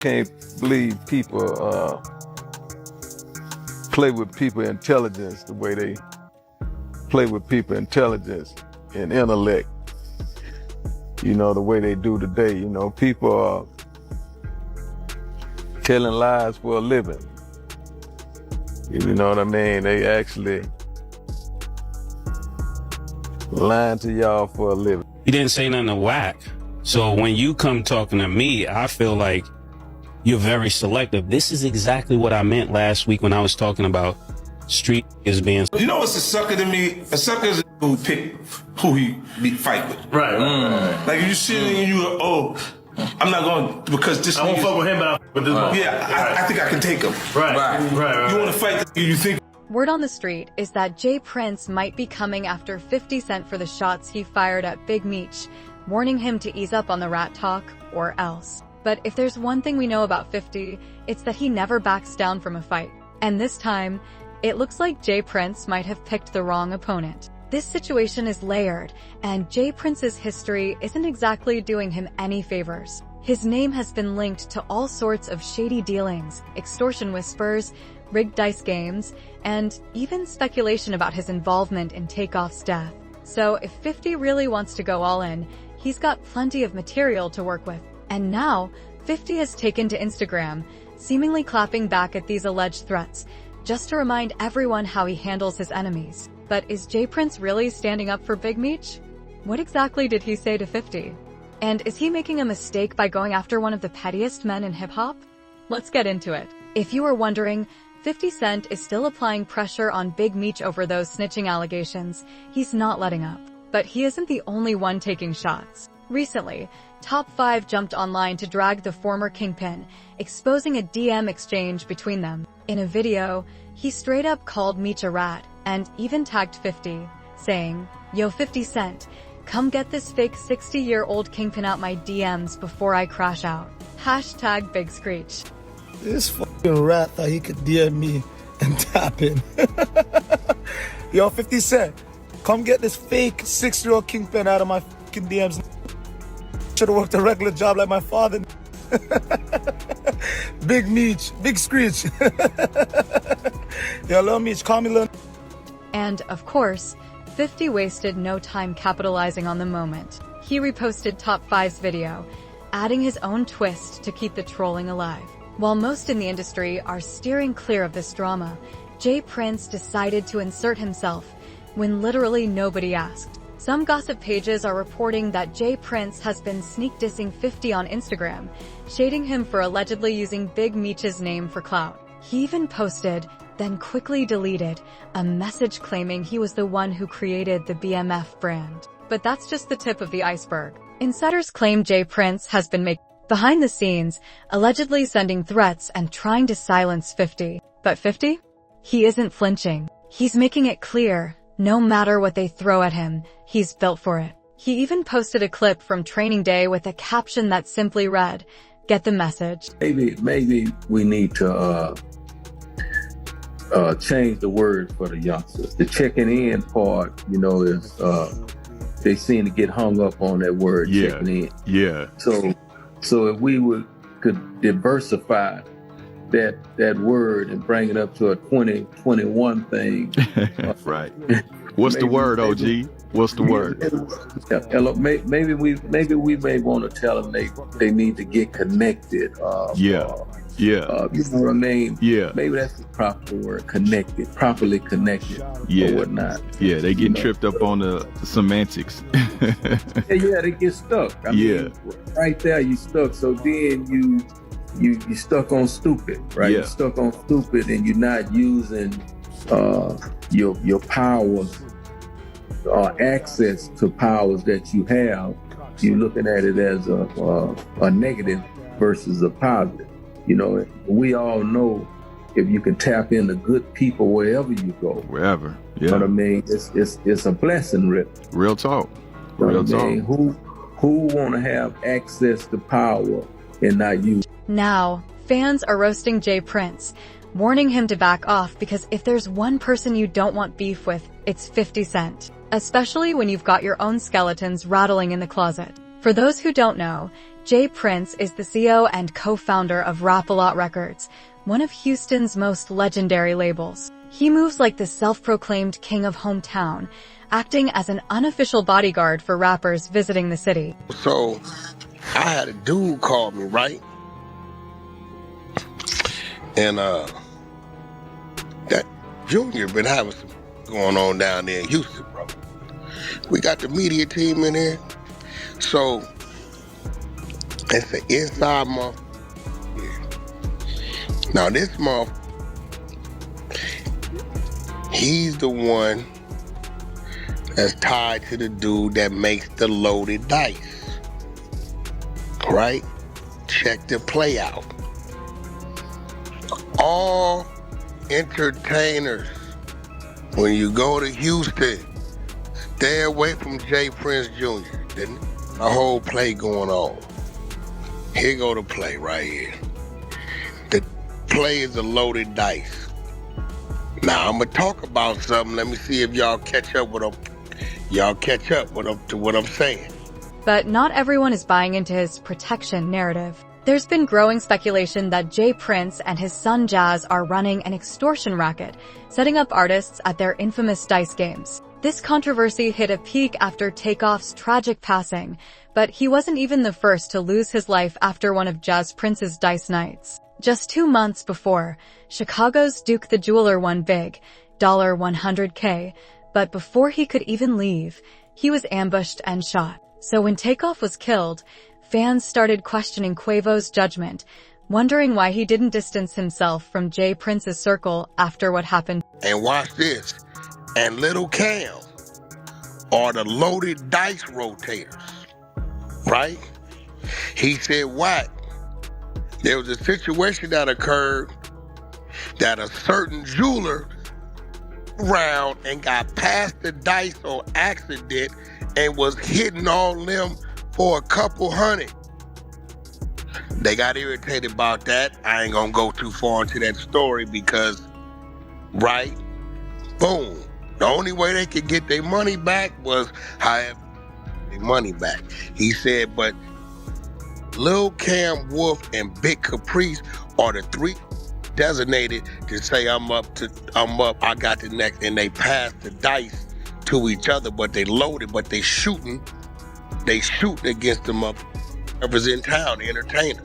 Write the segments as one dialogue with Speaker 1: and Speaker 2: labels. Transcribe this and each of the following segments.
Speaker 1: Can't believe people play with people intelligence the way they play with people intelligence and intellect. You know, the way they do today. You know, people are telling lies for a living. You know what I mean? They actually lying to y'all for a living.
Speaker 2: He didn't say nothing to whack. So when you come talking to me, I feel like you're very selective. This is exactly what I meant last week when I was talking about street is being.
Speaker 3: You know what's a sucker to me? A sucker is who pick who he be fight with.
Speaker 4: Right.
Speaker 3: Like if you sit and you I'm not going because this.
Speaker 4: I won't fuck with him, but I with this.
Speaker 3: Yeah, I think I can take him.
Speaker 4: Right.
Speaker 3: You want to fight? You think?
Speaker 5: Word on the street is that Jay Prince might be coming after 50 Cent for the shots he fired at Big Meech, warning him to ease up on the rat talk or else. But if there's one thing we know about 50, it's that he never backs down from a fight. And this time, it looks like Jay Prince might have picked the wrong opponent. This situation is layered, and Jay Prince's history isn't exactly doing him any favors. His name has been linked to all sorts of shady dealings, extortion whispers, rigged dice games, and even speculation about his involvement in Takeoff's death. So if 50 really wants to go all in, he's got plenty of material to work with. And now, 50 has taken to Instagram, seemingly clapping back at these alleged threats, just to remind everyone how he handles his enemies. But is Jay Prince really standing up for Big Meech? What exactly did he say to 50? And is he making a mistake by going after one of the pettiest men in hip-hop? Let's get into it. If you were wondering, 50 Cent is still applying pressure on Big Meech over those snitching allegations. He's not letting up. But he isn't the only one taking shots. Recently, Top 5 jumped online to drag the former Kingpin, exposing a DM exchange between them. In a video, he straight up called Meech a rat, and even tagged 50, saying, "Yo 50 Cent, come get this fake 60-year-old Kingpin out my DMs before I crash out." Hashtag Big Screech.
Speaker 6: This fucking rat thought he could DM me and tap in. Yo 50 Cent, come get this fake 6-year-old Kingpin out of my fucking DMs. Should've worked a regular job like my father. Big Meech, Big Screech. Yo, Lil Meech, call me Lil.
Speaker 5: And, of course, 50 wasted no time capitalizing on the moment. He reposted Top 5's video, adding his own twist to keep the trolling alive. While most in the industry are steering clear of this drama, Jay Prince decided to insert himself when literally nobody asked. Some gossip pages are reporting that Jay Prince has been sneak dissing 50 on Instagram, shading him for allegedly using Big Meech's name for clout. He even posted, then quickly deleted, a message claiming he was the one who created the BMF brand. But that's just the tip of the iceberg. Insiders claim Jay Prince has been making behind the scenes, allegedly sending threats and trying to silence 50. But 50? He isn't flinching. He's making it clear, no matter what they throw at him, he's built for it. He even posted a clip from training day with a caption that simply read, "Get the message."
Speaker 7: Maybe we need to change the word for the youngsters. The checking in part, you know, is they seem to get hung up on that word checking in.
Speaker 8: Yeah.
Speaker 7: So if we could diversify that word and bring it up to a 2021 thing.
Speaker 8: Right. What's the word, OG? What's the word?
Speaker 7: Maybe we may want to tell them they need to get connected.
Speaker 8: Yeah.
Speaker 7: You know what I mean?
Speaker 8: Yeah.
Speaker 7: Maybe that's the proper word, connected, properly connected or whatnot.
Speaker 8: Yeah, they get tripped up on the semantics.
Speaker 7: yeah, they get stuck. I mean, right there you stuck. So then you stuck on stupid, right? You're stuck on stupid and you're not using your powers or access to powers that you have. You're looking at it as a negative versus a positive. You know, we all know if you can tap into good people wherever you go.
Speaker 8: Wherever, yeah.
Speaker 7: You know what I mean? It's a blessing, Rip.
Speaker 8: Real talk.
Speaker 7: Real talk. I mean? Who want to have access to power and not use?
Speaker 5: Now, fans are roasting Jay Prince, warning him to back off because if there's one person you don't want beef with, it's 50 Cent. Especially when you've got your own skeletons rattling in the closet. For those who don't know, Jay Prince is the CEO and co-founder of Rap-A-Lot Records, one of Houston's most legendary labels. He moves like the self-proclaimed king of hometown, acting as an unofficial bodyguard for rappers visiting the city.
Speaker 4: So, I had a dude call me, right? And, that Junior been having some going on down there in Houston, bro. We got the media team in here. So, it's an inside month. Yeah. Now, this month, he's the one that's tied to the dude that makes the loaded dice. Right? Check the play out. All entertainers, when you go to Houston, stay away from Jay Prince Jr. There's a whole play going on. Here go the play right here. The play is a loaded dice. Now I'm gonna talk about something. Let me see if y'all catch up with what I'm saying.
Speaker 5: But not everyone is buying into his protection narrative. There's been growing speculation that Jay Prince and his son Jazz are running an extortion racket, setting up artists at their infamous dice games. This controversy hit a peak after Takeoff's tragic passing, but he wasn't even the first to lose his life after one of Jazz Prince's dice nights. Just 2 months before, Chicago's Duke the Jeweler won big, $100K, but before he could even leave, he was ambushed and shot. So when Takeoff was killed, fans started questioning Quavo's judgment, wondering why he didn't distance himself from Jay Prince's circle after what happened.
Speaker 4: And watch this. And Little Cam are the loaded dice rotators, right? He said what? There was a situation that occurred that a certain jeweler round and got past the dice on accident and was hitting on them for a couple hundred. They got irritated about that. I ain't gonna go too far into that story because, right, boom. The only way they could get their money back was however their money back. He said, but Lil Cam Wolf and Big Caprice are the 3 designated to say I'm up, I got the next, and they pass the dice to each other, but they loaded, but they shooting against them up, whoever's in town, the entertainer,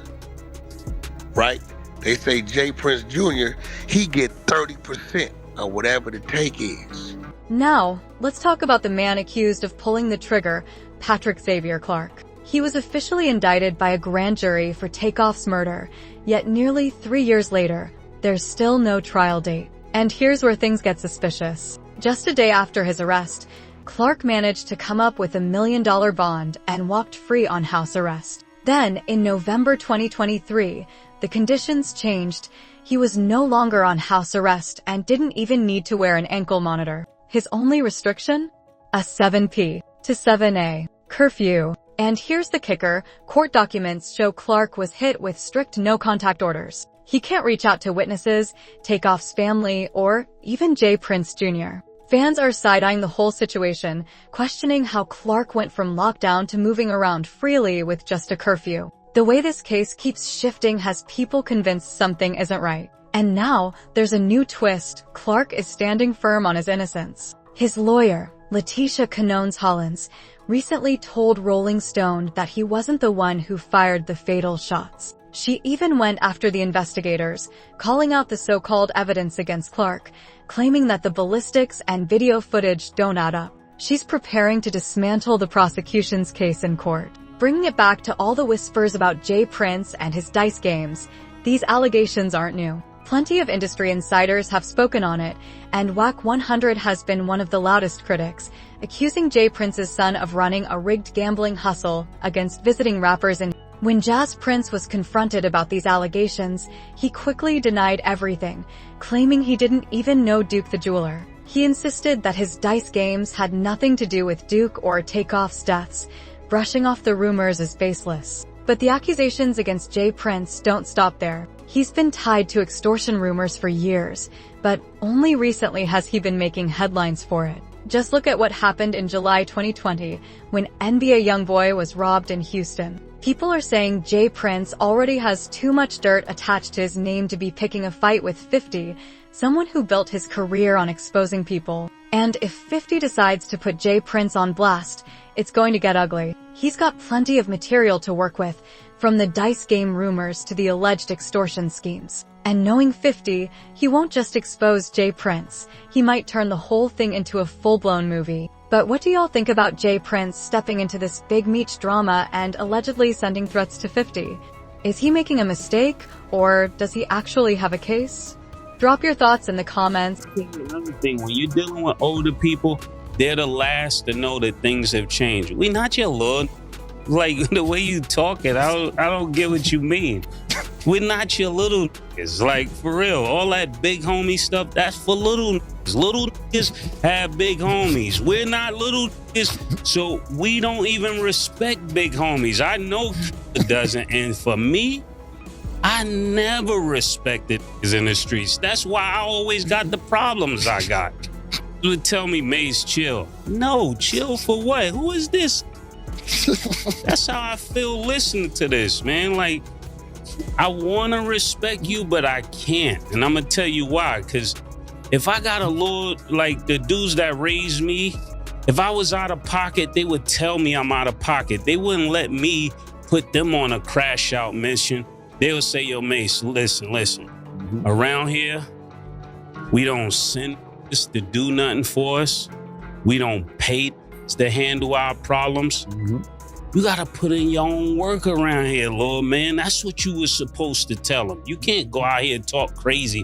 Speaker 4: right? They say Jay Prince Jr., he get 30% of whatever the take is.
Speaker 5: Now, let's talk about the man accused of pulling the trigger, Patrick Xavier Clark. He was officially indicted by a grand jury for Takeoff's murder, yet nearly 3 years later, there's still no trial date. And here's where things get suspicious. Just a day after his arrest, Clark managed to come up with $1 million bond and walked free on house arrest. Then, in November 2023, the conditions changed. He was no longer on house arrest and didn't even need to wear an ankle monitor. His only restriction? A 7 p. to 7 a. curfew. And here's the kicker, court documents show Clark was hit with strict no-contact orders. He can't reach out to witnesses, Takeoff's family, or even Jay Prince Jr. Fans are side-eyeing the whole situation, questioning how Clark went from lockdown to moving around freely with just a curfew. The way this case keeps shifting has people convinced something isn't right. And now, there's a new twist. Clark is standing firm on his innocence. His lawyer, Letitia Canones-Hollins, recently told Rolling Stone that he wasn't the one who fired the fatal shots. She even went after the investigators, calling out the so-called evidence against Clark, claiming that the ballistics and video footage don't add up. She's preparing to dismantle the prosecution's case in court. Bringing it back to all the whispers about Jay Prince and his dice games, these allegations aren't new. Plenty of industry insiders have spoken on it, and WAC 100 has been one of the loudest critics, accusing Jay Prince's son of running a rigged gambling hustle against visiting rappers. And when Jazz Prince was confronted about these allegations, he quickly denied everything, claiming he didn't even know Duke the Jeweler. He insisted that his dice games had nothing to do with Duke or Takeoff's deaths, brushing off the rumors as baseless. But the accusations against Jay Prince don't stop there. He's been tied to extortion rumors for years, but only recently has he been making headlines for it. Just look at what happened in July 2020, when NBA YoungBoy was robbed in Houston. People are saying Jay Prince already has too much dirt attached to his name to be picking a fight with 50, someone who built his career on exposing people. And if 50 decides to put Jay Prince on blast, it's going to get ugly. He's got plenty of material to work with, from the dice game rumors to the alleged extortion schemes. And knowing 50, he won't just expose Jay Prince, he might turn the whole thing into a full-blown movie. But what do y'all think about Jay Prince stepping into this big meech drama and allegedly sending threats to 50? Is he making a mistake, or does he actually have a case? Drop your thoughts in the comments.
Speaker 2: Another thing, when you're dealing with older people, they're the last to know that things have changed. We not your lord. Like, the way you talking, I don't get what you mean. We're not your little niggas. Like, for real, all that big homie stuff, that's for little niggas. Little niggas have big homies. We're not little niggas, so we don't even respect big homies. I know it doesn't, and for me, I never respected niggas in the streets. That's why I always got the problems I got. You would tell me, Mace, chill. No, chill for what? Who is this? That's how I feel listening to this, man. Like, I want to respect you, but I can't. And I'm going to tell you why. Because if I got a lord, like the dudes that raised me, if I was out of pocket, they would tell me I'm out of pocket. They wouldn't let me put them on a crash out mission. They would say, yo, Mace, listen. Around here, we don't send us to do nothing for us. We don't pay to handle our problems. You gotta put in your own work around here, Lord, man. That's what you were supposed to tell them. You can't go out here and talk crazy